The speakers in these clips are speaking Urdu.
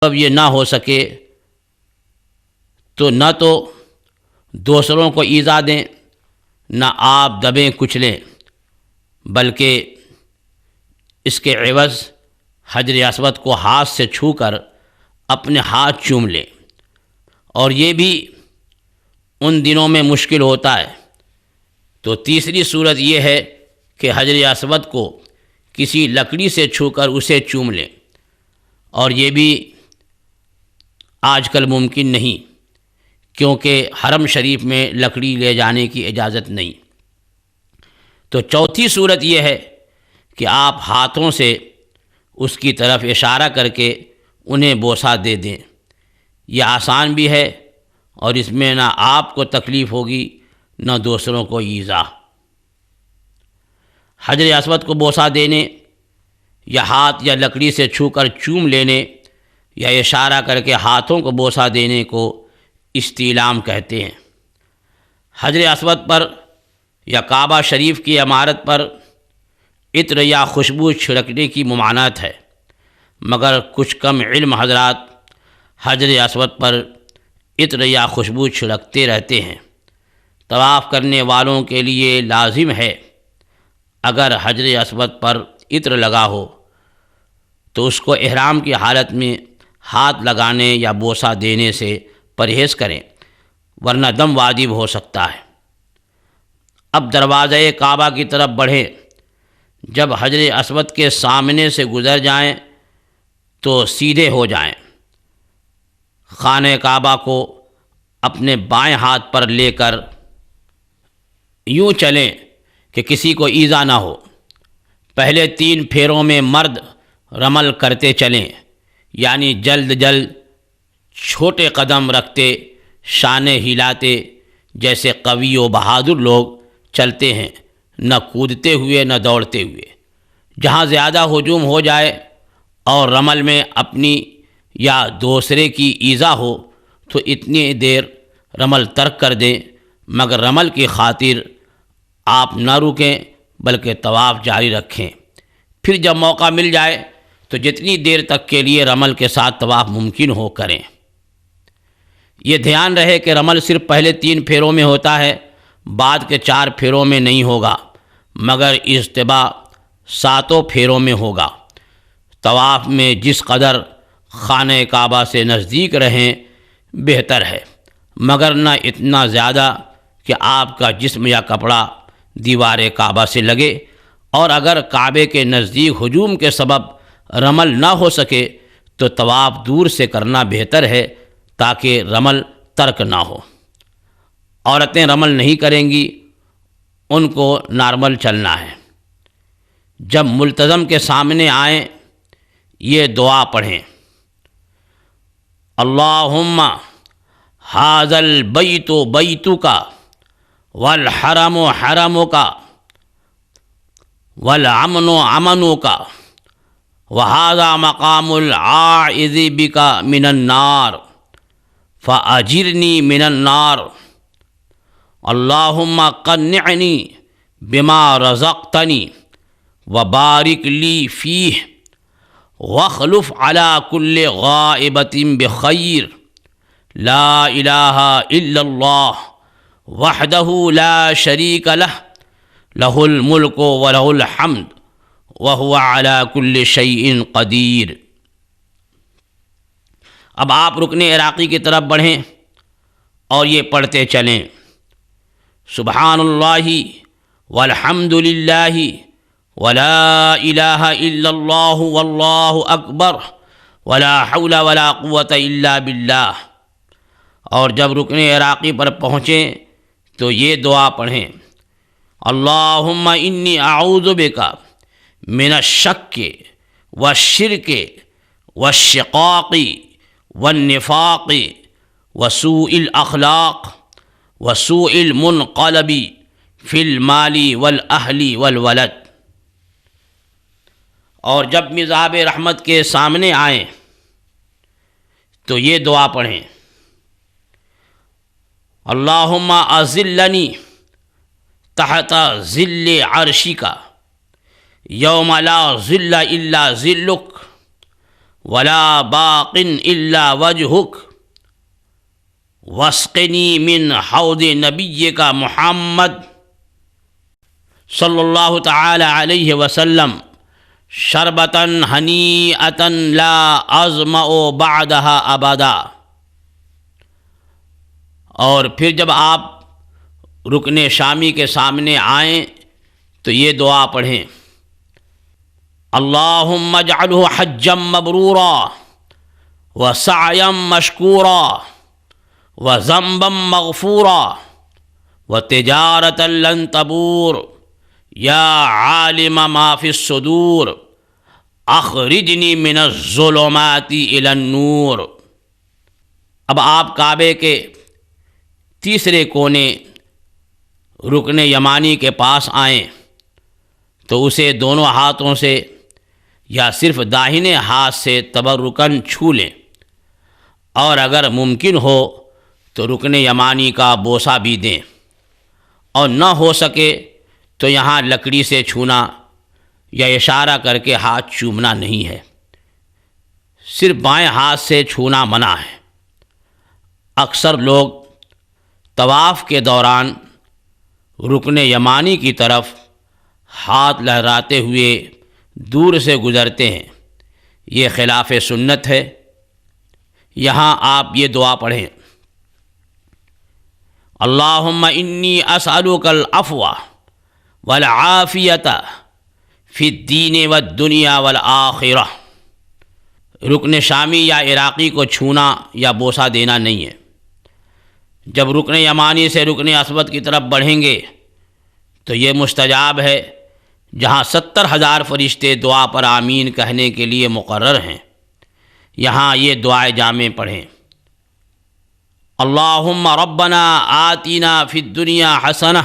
اب یہ نہ ہو سکے تو نہ تو دوسروں کو ایذا دیں، نہ آپ دبیں کچلیں، بلکہ اس کے عوض حجر اسود کو ہاتھ سے چھو کر اپنے ہاتھ چوم لیں۔ اور یہ بھی ان دنوں میں مشکل ہوتا ہے، تو تیسری صورت یہ ہے کہ حجر اسود کو کسی لکڑی سے چھو کر اسے چوم لیں، اور یہ بھی آج کل ممکن نہیں، کیونکہ حرم شریف میں لکڑی لے جانے کی اجازت نہیں۔ تو چوتھی صورت یہ ہے کہ آپ ہاتھوں سے اس کی طرف اشارہ کر کے انہیں بوسہ دے دیں۔ یہ آسان بھی ہے، اور اس میں نہ آپ کو تکلیف ہوگی نہ دوسروں کو ایذا۔ حجر اسود کو بوسہ دینے یا ہاتھ یا لکڑی سے چھو کر چوم لینے یا اشارہ کر کے ہاتھوں کو بوسہ دینے کو استعلام کہتے ہیں۔ حجر اسود پر یا کعبہ شریف کی عمارت پر عطر یا خوشبو چھڑکنے کی ممانعت ہے، مگر کچھ کم علم حضرات حجر اسود پر عطر یا خوشبو چھڑکتے رہتے ہیں۔ طواف کرنے والوں کے لیے لازم ہے اگر حجر اسود پر عطر لگا ہو تو اس کو احرام کی حالت میں ہاتھ لگانے یا بوسہ دینے سے پرہیز کریں، ورنہ دم واجب ہو سکتا ہے۔ اب دروازۂ کعبہ کی طرف بڑھیں۔ جب حجر اسود کے سامنے سے گزر جائیں تو سیدھے ہو جائیں۔ خانہ کعبہ کو اپنے بائیں ہاتھ پر لے کر یوں چلیں کہ کسی کو ایذا نہ ہو۔ پہلے 3 پھیروں میں مرد رمل کرتے چلیں، یعنی جلد جلد چھوٹے قدم رکھتے، شانے ہلاتے، جیسے قوی و بہادر لوگ چلتے ہیں، نہ کودتے ہوئے نہ دوڑتے ہوئے۔ جہاں زیادہ ہجوم ہو جائے اور رمل میں اپنی یا دوسرے کی ایذا ہو تو اتنی دیر رمل ترک کر دیں، مگر رمل کی خاطر آپ نہ رکیں بلکہ طواف جاری رکھیں۔ پھر جب موقع مل جائے تو جتنی دیر تک کے لیے رمل کے ساتھ طواف ممکن ہو کریں۔ یہ دھیان رہے کہ رمل صرف پہلے 3 پھیروں میں ہوتا ہے، بعد کے 4 پھیروں میں نہیں ہوگا، مگر اجتباء 7 پھیروں میں ہوگا۔ طواف میں جس قدر خانہ کعبہ سے نزدیک رہیں بہتر ہے، مگر نہ اتنا زیادہ کہ آپ کا جسم یا کپڑا دیوار کعبہ سے لگے، اور اگر کعبے کے نزدیک ہجوم کے سبب رمل نہ ہو سکے تو طواف دور سے کرنا بہتر ہے تاکہ رمل ترک نہ ہو۔ عورتیں رمل نہیں کریں گی، ان کو نارمل چلنا ہے۔ جب ملتزم کے سامنے آئیں یہ دعا پڑھیں: اللہم ھذا البیت بیتک والحرم حرمک والامن امنک وھذا مقام العائذ بک من النار فاجرنی من النار اللہم قنعنی بما رزقتنی وبارک لی فیہ واخلف علی کل غائبۃ بخیر لا الہ الا اللہ وحدہ لا شریک لہ لہ الملک ولہ الحمد وہو علی کل شیء قدیر۔ اب آپ رکن عراقی کی طرف بڑھیں اور یہ پڑھتے چلیں: سبحان اللہ والحمد للہ ولا الہ الا اللہ واللہ اکبر ولا حول ولا قوۃ الا باللہ۔ اور جب رکن عراقی پر پہنچیں تو یہ دعا پڑھیں: اللہم انی اعوذ بک من الشک والشرک والشقاق والنفاق وسوء الاخلاق وسوء المنقلب فی المال والاہل والولد۔ اور جب مذہب رحمت کے سامنے آئیں تو یہ دعا پڑھیں: اللہم اظلنی تحت ظل عرشک یوم لا ظل الا ظلک ولا باق الا وجهك واسقنی من حوض نبیک محمد صلی اللہ تعالی علیہ وسلم شربتا ہنیئتا لا اظمأ بعدها ابدا۔ اور پھر جب آپ رکن شامی کے سامنے آئیں تو یہ دعا پڑھیں: اللہم اجعلہ حجا مبرورا وسعیا مشکورا وذنبا مغفورا وتجارتا لن تبور یا عالم ما فی الصدور اخرجنی من الظلمات الی النور۔ اب آپ کعبے کے تیسرے کونے رکن یمانی کے پاس آئیں تو اسے دونوں ہاتھوں سے یا صرف داہنے ہاتھ سے تبرکاً چھو لیں، اور اگر ممکن ہو تو رکن یمانی کا بوسہ بھی دیں، اور نہ ہو سکے تو یہاں لکڑی سے چھونا یا اشارہ کر کے ہاتھ چومنا نہیں ہے، صرف بائیں ہاتھ سے چھونا منع ہے۔ اکثر لوگ طواف کے دوران رکن یمانی کی طرف ہاتھ لہراتے ہوئے دور سے گزرتے ہیں، یہ خلاف سنت ہے۔ یہاں آپ یہ دعا پڑھیں: اللہم انی اسألک العفو والعافیۃ فی الدین والدنیا والآخرہ۔ رکن شامی یا عراقی کو چھونا یا بوسہ دینا نہیں ہے۔ جب رکن یمانی سے رکن اسود کی طرف بڑھیں گے تو یہ مستجاب ہے جہاں 70,000 فرشتے دعا پر آمین کہنے کے لیے مقرر ہیں۔ یہاں یہ دعائے جامع پڑھیں: اللہم ربنا آتنا فی الدنیا حسنہ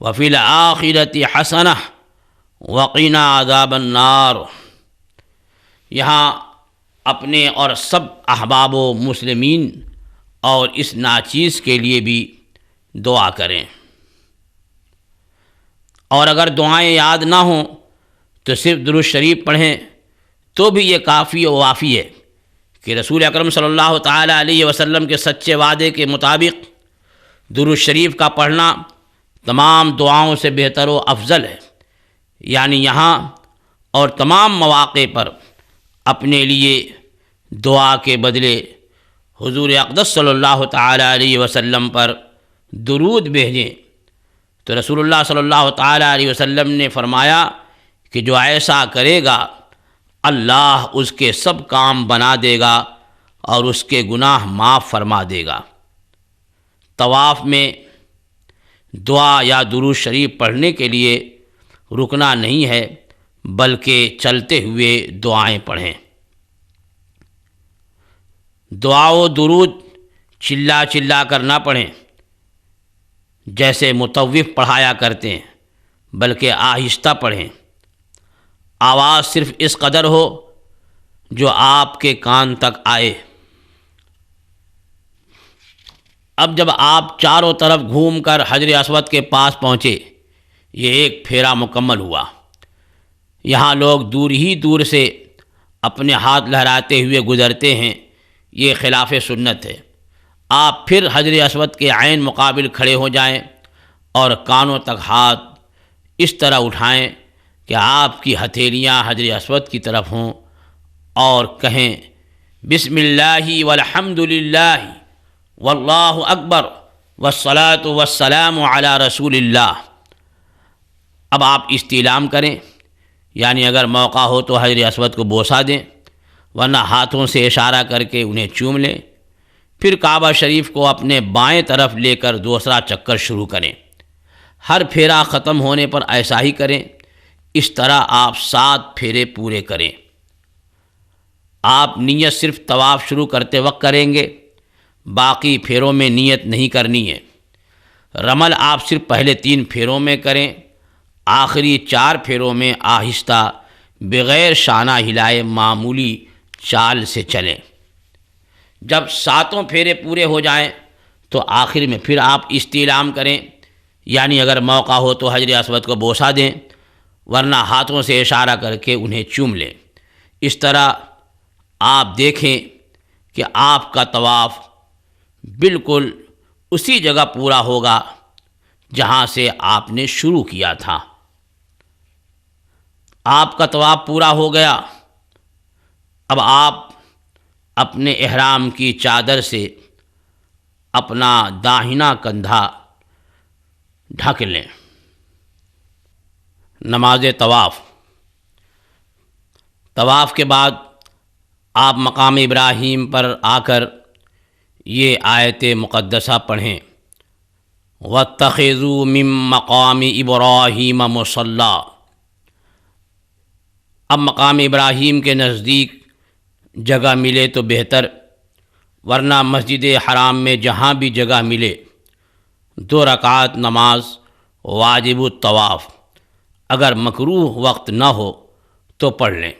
وفی الآخرۃ حسنہ وقنا عذاب النار۔ یہاں اپنے اور سب احباب و مسلمین اور اس ناچیز کے لیے بھی دعا کریں، اور اگر دعائیں یاد نہ ہوں تو صرف درود شریف پڑھیں تو بھی یہ کافی و وافی ہے کہ رسول اکرم صلی اللہ تعالی علیہ وسلم کے سچے وعدے کے مطابق درود شریف کا پڑھنا تمام دعاؤں سے بہتر و افضل ہے۔ یعنی یہاں اور تمام مواقع پر اپنے لیے دعا کے بدلے حضور اقدس صلی اللہ تعالی علیہ وسلم پر درود بھیجیں، تو رسول اللہ صلی اللہ تعالی علیہ وسلم نے فرمایا کہ جو ایسا کرے گا اللہ اس کے سب کام بنا دے گا اور اس کے گناہ معاف فرما دے گا۔ طواف میں دعا یا درود شریف پڑھنے کے لیے رکنا نہیں ہے، بلکہ چلتے ہوئے دعائیں پڑھیں۔ دعا و درود چلا چلا کر نہ پڑھیں جیسے مطوف پڑھایا کرتے ہیں، بلکہ آہستہ پڑھیں۔ آواز صرف اس قدر ہو جو آپ کے کان تک آئے۔ اب جب آپ چاروں طرف گھوم کر حجر اسود کے پاس پہنچے، یہ ایک پھیرا مکمل ہوا۔ یہاں لوگ دور ہی دور سے اپنے ہاتھ لہراتے ہوئے گزرتے ہیں، یہ خلاف سنت ہے۔ آپ پھر حجر اسود کے عین مقابل کھڑے ہو جائیں اور کانوں تک ہاتھ اس طرح اٹھائیں کہ آپ کی ہتھیلیاں حجر اسود کی طرف ہوں، اور کہیں: بسم اللہ والحمد للہ واللہ اکبر والصلاۃ والسلام علی رسول اللہ۔ اب آپ استعلام کریں، یعنی اگر موقع ہو تو حجر اسود کو بوسہ دیں، ورنہ ہاتھوں سے اشارہ کر کے انہیں چوم لیں۔ پھر کعبہ شریف کو اپنے بائیں طرف لے کر دوسرا چکر شروع کریں۔ ہر پھیرا ختم ہونے پر ایسا ہی کریں۔ اس طرح آپ 7 پھیرے پورے کریں۔ آپ نیت صرف طواف شروع کرتے وقت کریں گے، باقی پھیروں میں نیت نہیں کرنی ہے۔ رمل آپ صرف پہلے 3 پھیروں میں کریں، آخری 4 پھیروں میں آہستہ بغیر شانہ ہلائے معمولی چال سے چلیں۔ جب 7 پھیرے پورے ہو جائیں تو آخر میں پھر آپ استعلام کریں، یعنی اگر موقع ہو تو حجر اسود کو بوسہ دیں، ورنہ ہاتھوں سے اشارہ کر کے انہیں چوم لیں۔ اس طرح آپ دیکھیں کہ آپ کا طواف بالکل اسی جگہ پورا ہوگا جہاں سے آپ نے شروع کیا تھا۔ آپ کا طواف پورا ہو گیا، اب آپ اپنے احرام کی چادر سے اپنا داہنا کندھا ڈھک لیں۔ نماز طواف کے بعد آپ مقام ابراہیم پر آ کر یہ آیت مقدسہ پڑھیں، وَاتَّخِذُوا مِن مَّقَامِ إِبْرَاهِيمَ مُصَلًّى۔ اب مقام ابراہیم کے نزدیک جگہ ملے تو بہتر، ورنہ مسجد حرام میں جہاں بھی جگہ ملے 2 رکعت نماز واجب الطواف اگر مکروہ وقت نہ ہو تو پڑھ لیں۔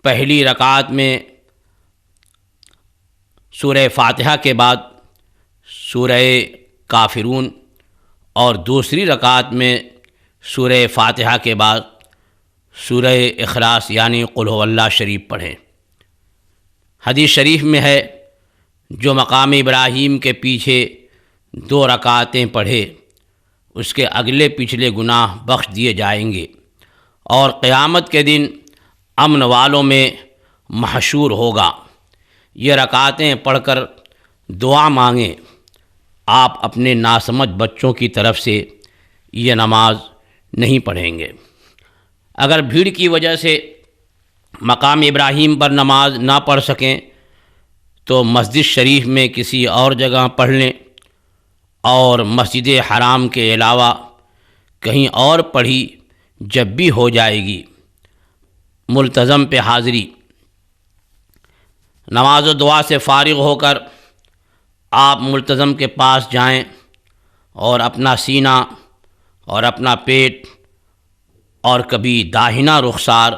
پہلی رکعت میں سورہ فاتحہ کے بعد سورہ کافرون، اور دوسری رکعت میں سورہ فاتحہ کے بعد سورہ اخلاص یعنی قل هو اللہ شریف پڑھیں۔ حدیث شریف میں ہے، جو مقام ابراہیم کے پیچھے 2 رکعتیں پڑھے اس کے اگلے پچھلے گناہ بخش دیے جائیں گے، اور قیامت کے دن امن والوں میں محشور ہوگا۔ یہ رکعتیں پڑھ کر دعا مانگیں۔ آپ اپنے ناسمجھ بچوں کی طرف سے یہ نماز نہیں پڑھیں گے۔ اگر بھیڑ کی وجہ سے مقام ابراہیم پر نماز نہ پڑھ سکیں تو مسجد شریف میں کسی اور جگہ پڑھ لیں، اور مسجد حرام کے علاوہ کہیں اور پڑھی جب بھی ہو جائے گی۔ ملتزم پہ حاضری۔ نماز و دعا سے فارغ ہو کر آپ ملتزم کے پاس جائیں اور اپنا سینہ اور اپنا پیٹ اور کبھی داہنا رخسار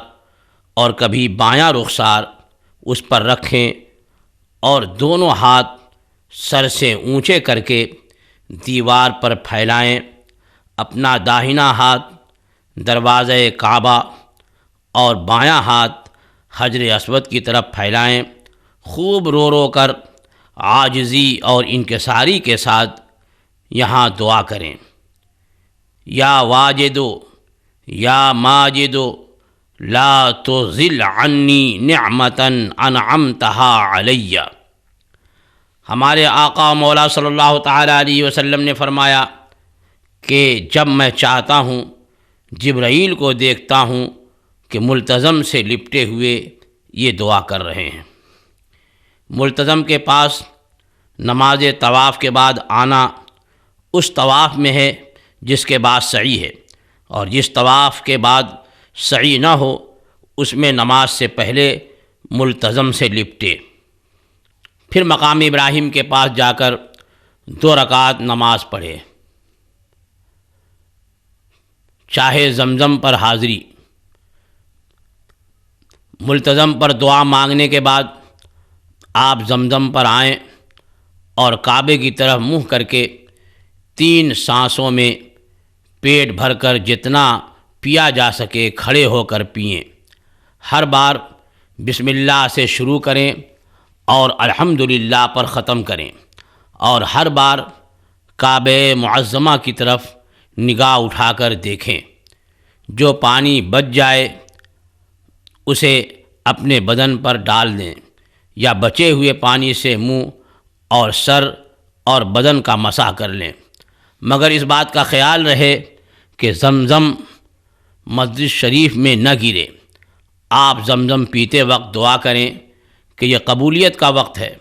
اور کبھی بایاں رخسار اس پر رکھیں، اور دونوں ہاتھ سر سے اونچے کر کے دیوار پر پھیلائیں۔ اپنا داہنا ہاتھ دروازہ کعبہ اور بایاں ہاتھ حجر اسود کی طرف پھیلائیں۔ خوب رو رو کر عاجزی اور انکساری کے ساتھ یہاں دعا کریں، یا واجدو یا ماجدو لا تزل عنی نعمتا انعمتها علی۔ ہمارے آقا و مولا صلی اللہ تعالیٰ علیہ وسلم نے فرمایا کہ جب میں چاہتا ہوں جبرائیل کو دیکھتا ہوں کہ ملتزم سے لپٹے ہوئے یہ دعا کر رہے ہیں۔ ملتزم کے پاس نماز طواف کے بعد آنا اس طواف میں ہے جس کے بعد سعی ہے، اور جس طواف کے بعد سعی نہ ہو اس میں نماز سے پہلے ملتزم سے لپٹے، پھر مقام ابراہیم کے پاس جا کر 2 رکعت نماز پڑھے۔ چاہے زمزم پر حاضری۔ ملتزم پر دعا مانگنے کے بعد آپ زمزم پر آئیں اور کعبے کی طرف منہ کر کے 3 سانسوں میں پیٹ بھر کر جتنا پیا جا سکے کھڑے ہو کر پئیں۔ ہر بار بسم اللہ سے شروع کریں اور الحمدللہ پر ختم کریں، اور ہر بار کعبہ معظمہ کی طرف نگاہ اٹھا کر دیکھیں۔ جو پانی بچ جائے اسے اپنے بدن پر ڈال دیں، یا بچے ہوئے پانی سے منہ اور سر اور بدن کا مسح کر لیں، مگر اس بات کا خیال رہے کہ زمزم مسجد شریف میں نہ گرے۔ آپ زمزم پیتے وقت دعا کریں کہ یہ قبولیت کا وقت ہے۔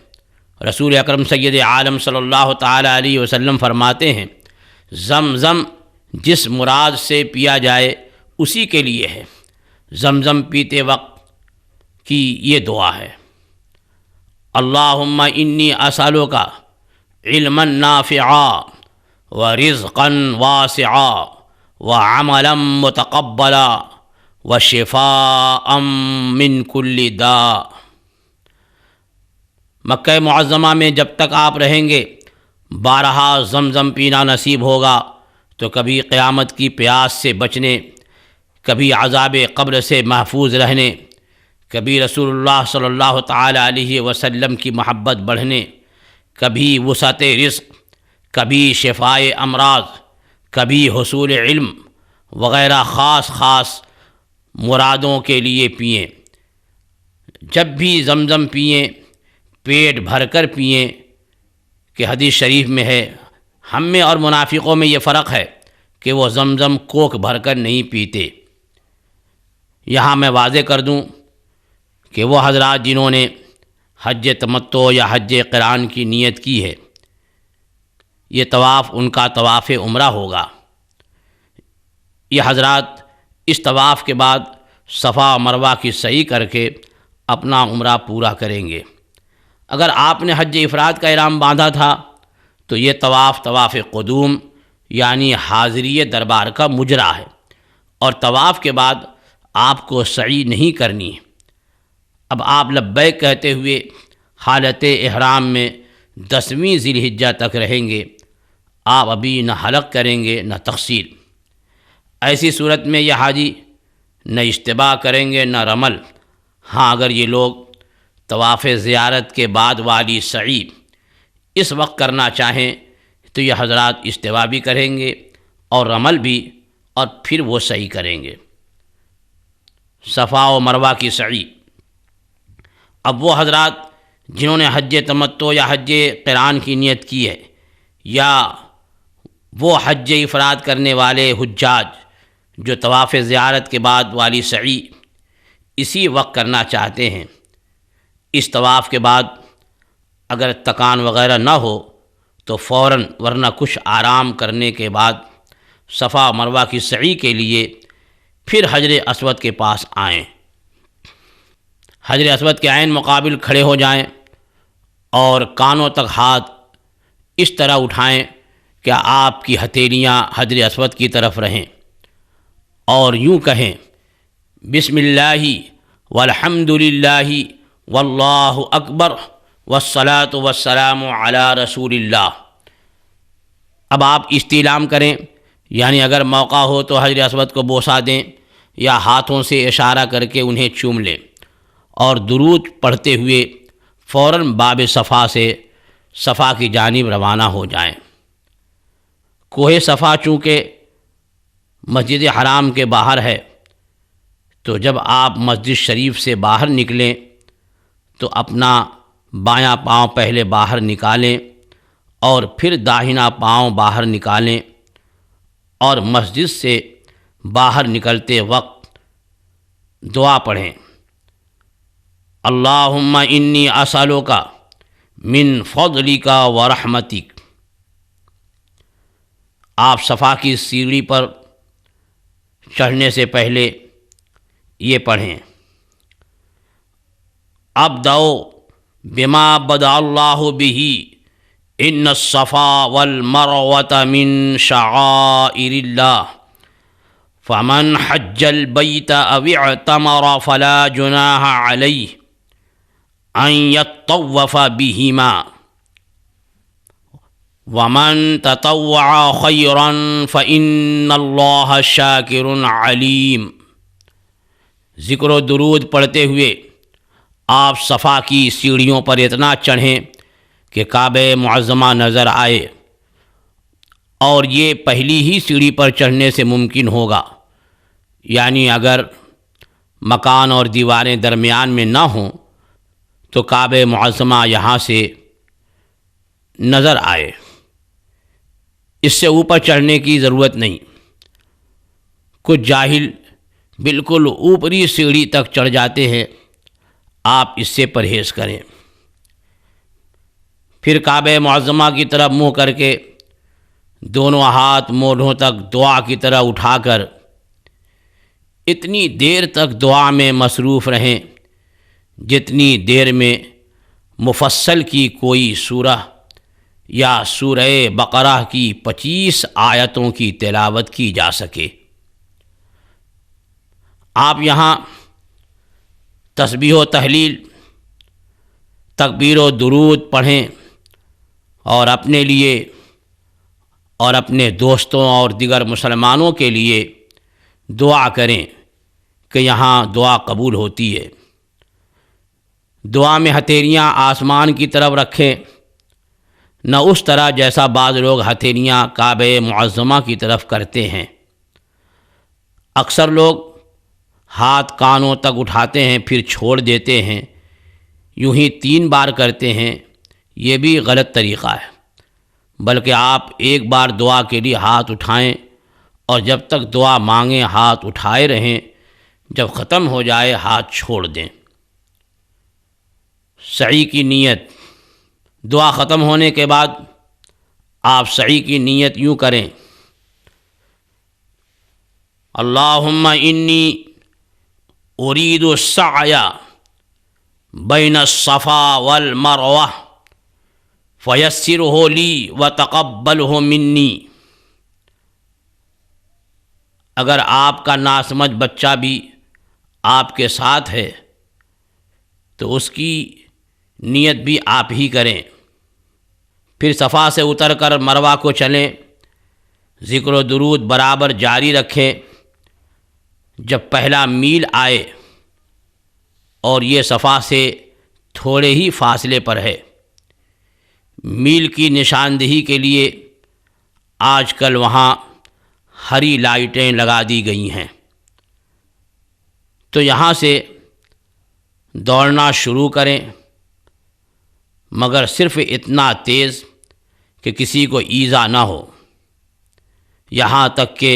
رسول اکرم سید عالم صلی اللہ تعالیٰ علیہ وسلم فرماتے ہیں، زمزم جس مراد سے پیا جائے اسی کے لیے ہے۔ زمزم پیتے وقت کی یہ دعا ہے، اللہم انی اسألک علما نافعا ورزقا واسعا وعملا متقبلا وشفاء من کل داء۔ مکہ معظمہ میں جب تک آپ رہیں گے بارہا زمزم پینا نصیب ہوگا، تو کبھی قیامت کی پیاس سے بچنے، کبھی عذاب قبر سے محفوظ رہنے، کبھی رسول اللہ صلی اللہ تعالی علیہ وسلم کی محبت بڑھنے، کبھی وسعت رزق، کبھی شفائے امراض، کبھی حصول علم وغیرہ خاص خاص مرادوں کے لیے پئیں۔ جب بھی زمزم پئیں پیٹ بھر کر پئیں، کہ حدیث شریف میں ہے ہم میں اور منافقوں میں یہ فرق ہے کہ وہ زمزم کوکھ بھر کر نہیں پیتے۔ یہاں میں واضح کر دوں کہ وہ حضرات جنہوں نے حج تمتع یا حج قران کی نیت کی ہے، یہ طواف ان کا طواف عمرہ ہوگا۔ یہ حضرات اس طواف کے بعد صفا و مروہ کی سعی کر کے اپنا عمرہ پورا کریں گے۔ اگر آپ نے حج افراد کا احرام باندھا تھا تو یہ طواف قدوم یعنی حاضری دربار کا مجرا ہے، اور طواف کے بعد آپ کو سعی نہیں کرنی ہے۔ اب آپ لبیک کہتے ہوئے حالت احرام میں 10ویں ذی الحجہ تک رہیں گے، آپ ابھی نہ حلق کریں گے نہ تقصیر۔ ایسی صورت میں یہ حاجی نہ اشتباہ کریں گے نہ رمل۔ ہاں اگر یہ لوگ طواف زیارت کے بعد والی سعی اس وقت کرنا چاہیں تو یہ حضرات اشتباہ بھی کریں گے اور رمل بھی، اور پھر وہ سعی کریں گے۔ صفا و مروہ کی سعی، اب وہ حضرات جنہوں نے حج تمتع یا حج قران کی نیت کی ہے، یا وہ حج افراد کرنے والے حجاج جو طواف زیارت کے بعد والی سعی اسی وقت کرنا چاہتے ہیں، اس طواف کے بعد اگر تکان وغیرہ نہ ہو تو فوراً ورنہ کچھ آرام کرنے کے بعد صفا و مروہ کی سعی کے لیے پھر حجر اسود کے پاس آئیں۔ حجر اسود کے عین مقابل کھڑے ہو جائیں اور کانوں تک ہاتھ اس طرح اٹھائیں کہ آپ کی ہتھیلیاں حجر اسود کی طرف رہیں، اور یوں کہیں بسم اللہ والحمد للہ واللہ اکبر والصلاۃ والسلام علی رسول اللہ۔ اب آپ استعلام کریں، یعنی اگر موقع ہو تو حجر اسود کو بوسہ دیں یا ہاتھوں سے اشارہ کر کے انہیں چوم لیں، اور درود پڑھتے ہوئے فوراً باب صفا سے صفا کی جانب روانہ ہو جائیں۔ کوہ صفا چونکہ مسجد حرام کے باہر ہے، تو جب آپ مسجد شریف سے باہر نکلیں تو اپنا بایاں پاؤں پہلے باہر نکالیں اور پھر داہنا پاؤں باہر نکالیں، اور مسجد سے باہر نکلتے وقت دعا پڑھیں، اللہم انی اسألک من فضلک ورحمتک۔ آپ صفا کی سیڑھی پر چڑھنے سے پہلے یہ پڑھیں، ابدأ بما بدأ اللہ بہ ان الصفا والمروة من شعائر اللہ فمن حج البیت او اعتمر فلا جناح علیہ ان یطوف بہما ومن تطوع خیرا فإن اللہ شاکر علیم۔ ذکر و درود پڑھتے ہوئے آپ صفا کی سیڑھیوں پر اتنا چڑھیں کہ کعبہ معظمہ نظر آئے، اور یہ پہلی ہی سیڑھی پر چڑھنے سے ممکن ہوگا، یعنی اگر مکان اور دیواریں درمیان میں نہ ہوں تو کعبہ معظمہ یہاں سے نظر آئے، اس سے اوپر چڑھنے کی ضرورت نہیں۔ کچھ جاہل بالکل اوپری سیڑھی تک چڑھ جاتے ہیں، آپ اس سے پرہیز کریں۔ پھر کعبہ معظمہ کی طرف منہ کر کے دونوں ہاتھ مونڈھوں تک دعا کی طرح اٹھا کر اتنی دیر تک دعا میں مصروف رہیں جتنی دیر میں مفصل کی کوئی سورہ یا سورہ بقرہ کی 25 آیتوں کی تلاوت کی جا سکے۔ آپ یہاں تسبیح و تحلیل، تکبیر و درود پڑھیں، اور اپنے لیے اور اپنے دوستوں اور دیگر مسلمانوں کے لیے دعا کریں کہ یہاں دعا قبول ہوتی ہے۔ دعا میں ہتھیلیاں آسمان کی طرف رکھیں، نہ اس طرح جیسا بعض لوگ ہتھیلیاں کعبہ معظمہ کی طرف کرتے ہیں۔ اکثر لوگ ہاتھ کانوں تک اٹھاتے ہیں پھر چھوڑ دیتے ہیں، یوں ہی 3 بار کرتے ہیں، یہ بھی غلط طریقہ ہے۔ بلکہ آپ ایک بار دعا کے لیے ہاتھ اٹھائیں اور جب تک دعا مانگیں ہاتھ اٹھائے رہیں، جب ختم ہو جائے ہاتھ چھوڑ دیں۔ سعی کی نیت: دعا ختم ہونے کے بعد آپ سعی کی نیت یوں کریں: اللہم انی ارید السعی بین الصفا والمروہ فیسرہ لی وتقبلہ منی۔ اگر آپ کا ناسمجھ بچہ بھی آپ کے ساتھ ہے تو اس کی نیت بھی آپ ہی کریں۔ پھر صفا سے اتر کر مروہ کو چلیں، ذکر و درود برابر جاری رکھیں۔ جب پہلا میل آئے اور یہ صفا سے تھوڑے ہی فاصلے پر ہے، میل کی نشاندہی کے لیے آج کل وہاں ہری لائٹیں لگا دی گئی ہیں، تو یہاں سے دوڑنا شروع کریں، مگر صرف اتنا تیز کہ کسی کو ایذا نہ ہو، یہاں تک کہ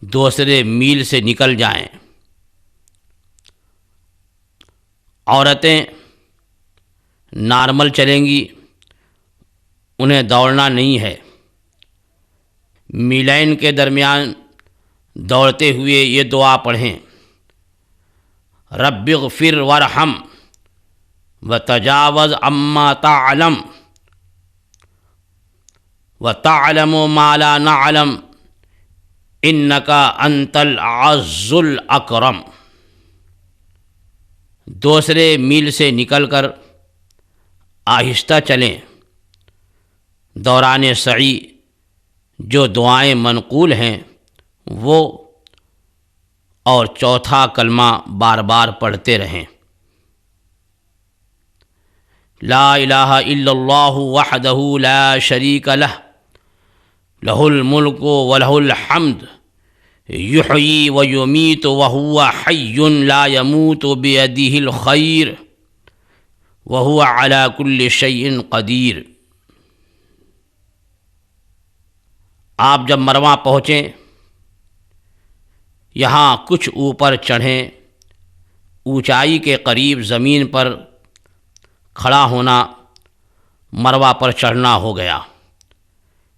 دوسرے میل سے نکل جائیں۔ عورتیں نارمل چلیں گی، انہیں دوڑنا نہیں ہے۔ میلین کے درمیان دوڑتے ہوئے یہ دعا پڑھیں: رب اغفر وارحم وتجاوز عما تعلم وتعلم ما لا نعلم انک انت العز الاکرم۔ دوسرے میل سے نکل کر آہستہ چلیں۔ دوران سعی جو دعائیں منقول ہیں وہ اور چوتھا کلمہ بار بار پڑھتے رہیں: لا الہ الا اللہ وحدہ لا شریک لہ لہ الملک ولہ الحمد یحیی ویمیت وہو حی لا یموت بیدہ الخیر وہو علی کل شیء قدیر۔ آپ جب مروہ پہنچیں، یہاں کچھ اوپر چڑھیں، اونچائی کے قریب زمین پر کھڑا ہونا مروہ پر چڑھنا ہو گیا،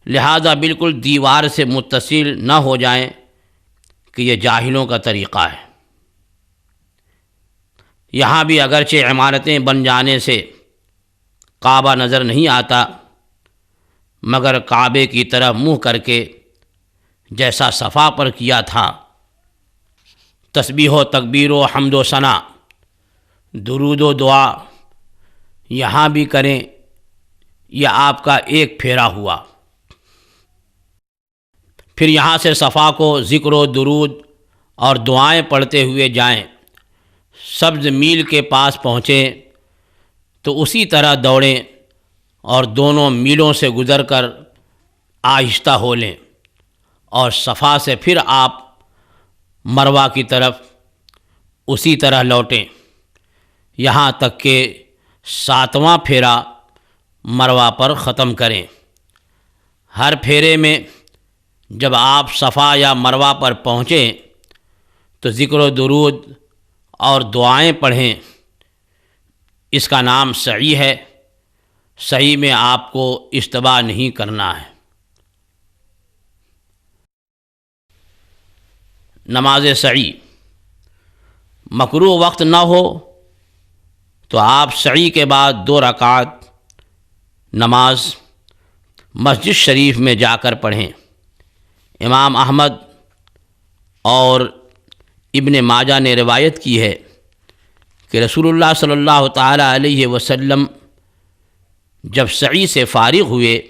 لہذا بالکل دیوار سے متصل نہ ہو جائیں کہ یہ جاہلوں کا طریقہ ہے۔ یہاں بھی اگرچہ عمارتیں بن جانے سے کعبہ نظر نہیں آتا، مگر کعبے کی طرف منہ کر کے جیسا صفا پر کیا تھا، تسبیح و تکبیر و حمد و ثنا، درود و دعا یہاں بھی کریں۔ یہ آپ کا ایک پھیرا ہوا۔ پھر یہاں سے صفا کو ذکر و درود اور دعائیں پڑھتے ہوئے جائیں۔ سبز میل کے پاس پہنچیں تو اسی طرح دوڑیں اور دونوں میلوں سے گزر کر آہستہ ہو لیں، اور صفا سے پھر آپ مروہ کی طرف اسی طرح لوٹیں، یہاں تک کہ 7واں پھیرا مروہ پر ختم کریں۔ ہر پھیرے میں جب آپ صفا یا مروہ پر پہنچیں تو ذکر و درود اور دعائیں پڑھیں۔ اس کا نام سعی ہے، سعی میں آپ کو اشتباہ نہیں کرنا ہے۔ نماز سعی: مکروہ وقت نہ ہو تو آپ سعی کے بعد 2 رکعت نماز مسجد شریف میں جا کر پڑھیں۔ امام احمد اور ابن ماجہ نے روایت کی ہے کہ رسول اللہ صلی اللہ تعالیٰ علیہ وسلم جب سعی سے فارغ ہوئے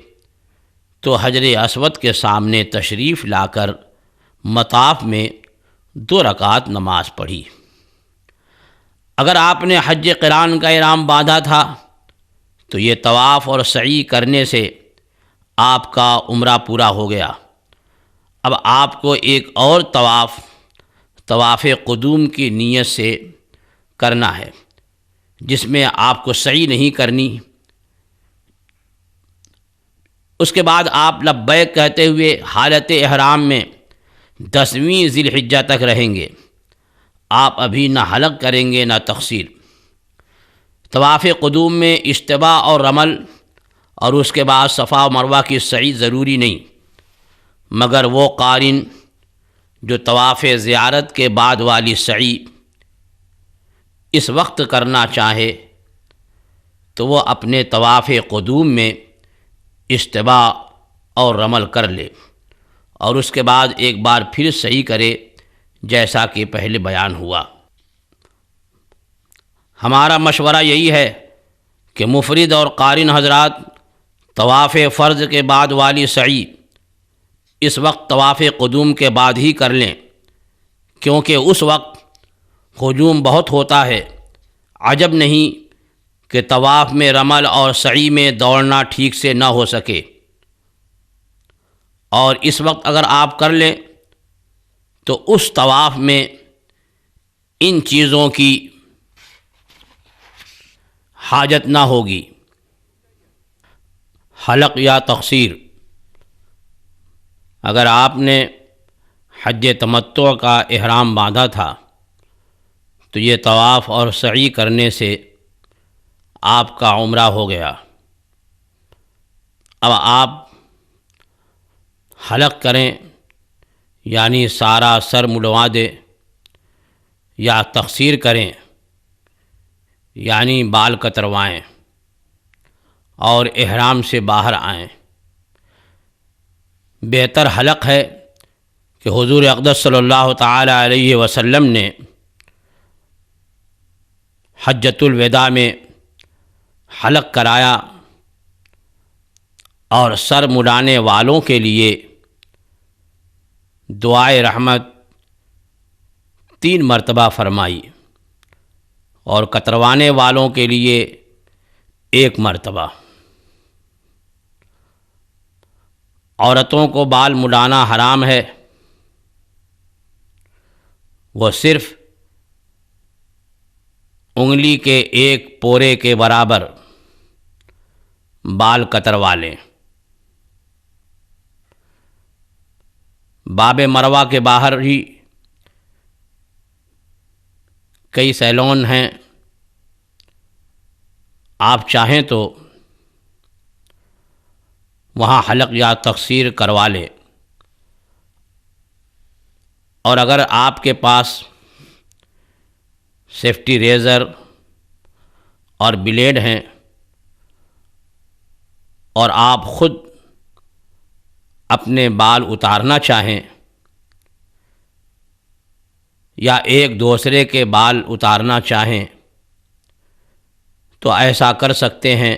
تو حجر اسود کے سامنے تشریف لا کر مطاف میں 2 رکعت نماز پڑھی۔ اگر آپ نے حج قران کا احرام باندھا تھا تو یہ طواف اور سعی کرنے سے آپ کا عمرہ پورا ہو گیا۔ اب آپ کو ایک اور طواف قدوم کی نیت سے کرنا ہے، جس میں آپ کو سعی نہیں کرنی۔ اس کے بعد آپ لبیک کہتے ہوئے حالت احرام میں 10ویں ذی الحجہ تک رہیں گے۔ آپ ابھی نہ حلق کریں گے نہ تقصیر۔ طواف قدوم میں اجتباء اور رمل اور اس کے بعد صفا و مروہ کی سعی ضروری نہیں، مگر وہ قارن جو طواف زیارت کے بعد والی سعی اس وقت کرنا چاہے تو وہ اپنے طواف قدوم میں اجتباء اور رمل کر لے اور اس کے بعد ایک بار پھر سعی کرے، جیسا کہ پہلے بیان ہوا۔ ہمارا مشورہ یہی ہے کہ مفرد اور قارن حضرات طواف فرض کے بعد والی سعی اس وقت طواف قدوم کے بعد ہی کر لیں، کیونکہ اس وقت ہجوم بہت ہوتا ہے۔ عجب نہیں کہ طواف میں رمل اور سعی میں دوڑنا ٹھیک سے نہ ہو سکے، اور اس وقت اگر آپ کر لیں تو اس طواف میں ان چیزوں کی حاجت نہ ہوگی۔ حلق یا تقصیر، اگر آپ نے حج تمتع کا احرام باندھا تھا تو یہ طواف اور سعی کرنے سے آپ کا عمرہ ہو گیا۔ اب آپ حلق کریں، یعنی سارا سر مڈوا دے، یا تقصیر کریں، یعنی بال کتروائیں اور احرام سے باہر آئیں۔ بہتر حلق ہے کہ حضور اقدس صلی اللہ تعالی علیہ وسلم نے حجۃ الوداع میں حلق کرایا اور سر مڈانے والوں کے لیے دعائے رحمت 3 مرتبہ فرمائی اور کتروانے والوں کے لیے 1 مرتبہ۔ عورتوں کو بال مڈانا حرام ہے، وہ صرف انگلی کے 1 پورے کے برابر بال کتروا لیں۔ باب مروہ کے باہر ہی کئی سیلون ہیں، آپ چاہیں تو وہاں حلق یا تقصیر کروا لیں، اور اگر آپ کے پاس سیفٹی ریزر اور بلیڈ ہیں اور آپ خود اپنے بال اتارنا چاہیں یا ایک دوسرے کے بال اتارنا چاہیں تو ایسا کر سکتے ہیں،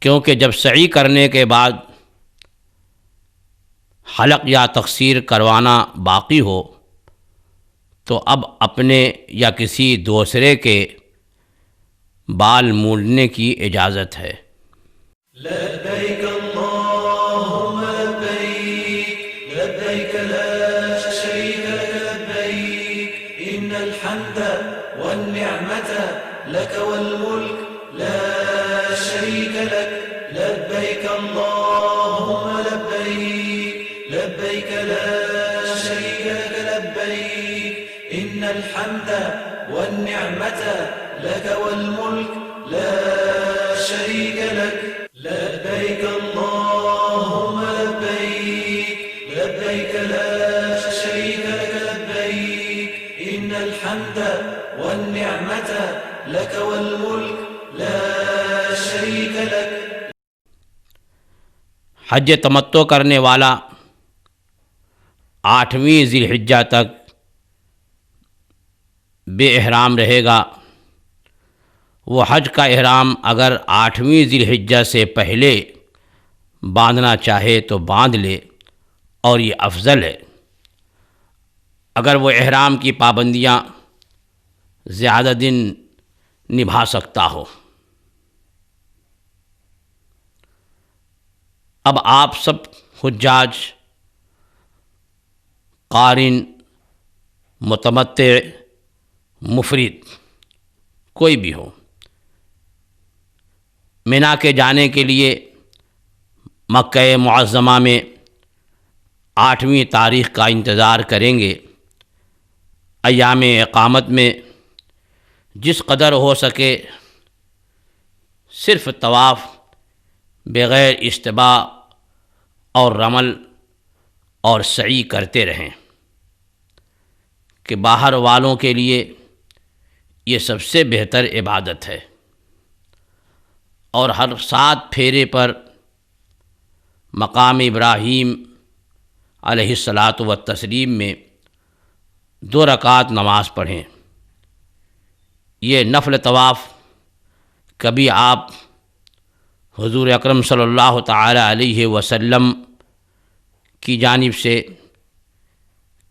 کیونکہ جب سعی کرنے کے بعد حلق یا تقصیر کروانا باقی ہو تو اب اپنے یا کسی دوسرے کے بال مونڈنے کی اجازت ہے۔ لبیک اللہم لبیک لبیک لا شریک لک لبیک ان الحمد والنعمت لک والملک لا شریک لک لبیک اللہم لبیک لبیک لا شریک لک لبیک ان الحمد والنعمت لک والملک لا شریک لک لبیک اللہم لبیک لبیک لا شریک لک لبیک ان الحمد والنعمت لک والملک لا شریک لک۔ حج تمتع کرنے والا 8ویں ذی الحجہ تک بے احرام رہے گا۔ وہ حج کا احرام اگر 8ویں ذی الحجہ سے پہلے باندھنا چاہے تو باندھ لے، اور یہ افضل ہے۔ اگر وہ احرام کی پابندیاں زیادہ دن نبھا سکتا ہو۔ اب آپ سب حجاج، قارن، متمتع، مفرد، کوئی بھی ہو، منا کے جانے کے لیے مکہ معظمہ میں 8ویں تاریخ کا انتظار کریں گے۔ ایام اقامت میں جس قدر ہو سکے صرف طواف بغیر اشتباع اور رمل اور سعی کرتے رہیں کہ باہر والوں کے لیے یہ سب سے بہتر عبادت ہے، اور ہر 7 پھیرے پر مقام ابراہیم علیہ الصلاۃ والتسلیم میں 2 رکعت نماز پڑھیں۔ یہ نفل طواف کبھی آپ حضور اکرم صلی اللہ تعالی علیہ وسلم کی جانب سے،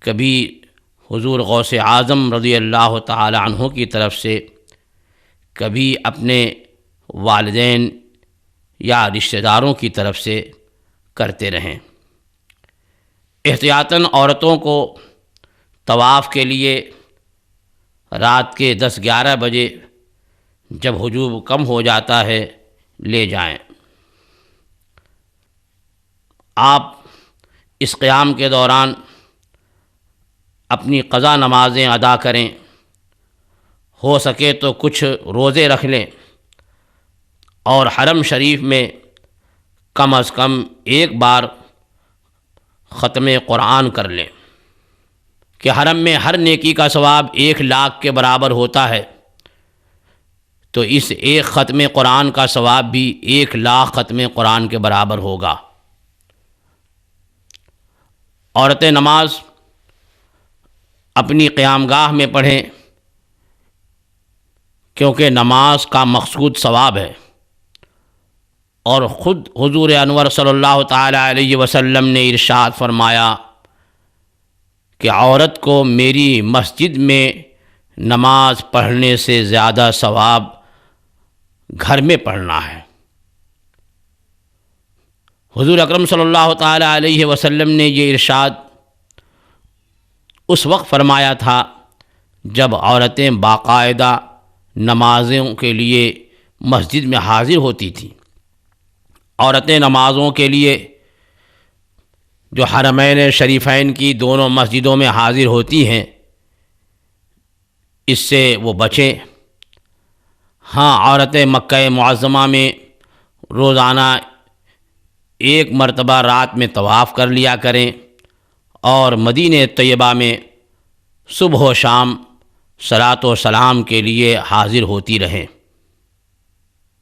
کبھی حضور غوث اعظم رضی اللہ تعالی عنہ کی طرف سے، کبھی اپنے والدین یا رشتہ داروں کی طرف سے کرتے رہیں۔ احتیاطاً عورتوں کو طواف کے لیے رات کے 10-11 بجے جب ہجوم کم ہو جاتا ہے لے جائیں۔ آپ اس قیام کے دوران اپنی قضا نمازیں ادا کریں، ہو سکے تو کچھ روزے رکھ لیں، اور حرم شریف میں کم از کم 1 بار ختم قرآن کر لیں کہ حرم میں ہر نیکی کا ثواب 1,00,000 کے برابر ہوتا ہے، تو اس ایک ختم قرآن کا ثواب بھی 1,00,000 ختم قرآن کے برابر ہوگا۔ عورتیں نماز اپنی قیام گاہ میں پڑھیں، کیونکہ نماز کا مقصود ثواب ہے، اور خود حضور انور صلی اللہ تعالی علیہ وسلم نے ارشاد فرمایا کہ عورت کو میری مسجد میں نماز پڑھنے سے زیادہ ثواب گھر میں پڑھنا ہے۔ حضور اکرم صلی اللہ تعالی علیہ وسلم نے یہ ارشاد اس وقت فرمایا تھا جب عورتیں باقاعدہ نمازوں کے لیے مسجد میں حاضر ہوتی تھیں۔ عورتیں نمازوں کے لیے جو حرمین شریفین کی دونوں مسجدوں میں حاضر ہوتی ہیں، اس سے وہ بچیں۔ ہاں، عورتیں مکہ معظمہ میں روزانہ 1 مرتبہ رات میں طواف کر لیا کریں، اور مدینہ طیبہ میں صبح و شام صلاۃ و سلام کے لیے حاضر ہوتی رہیں۔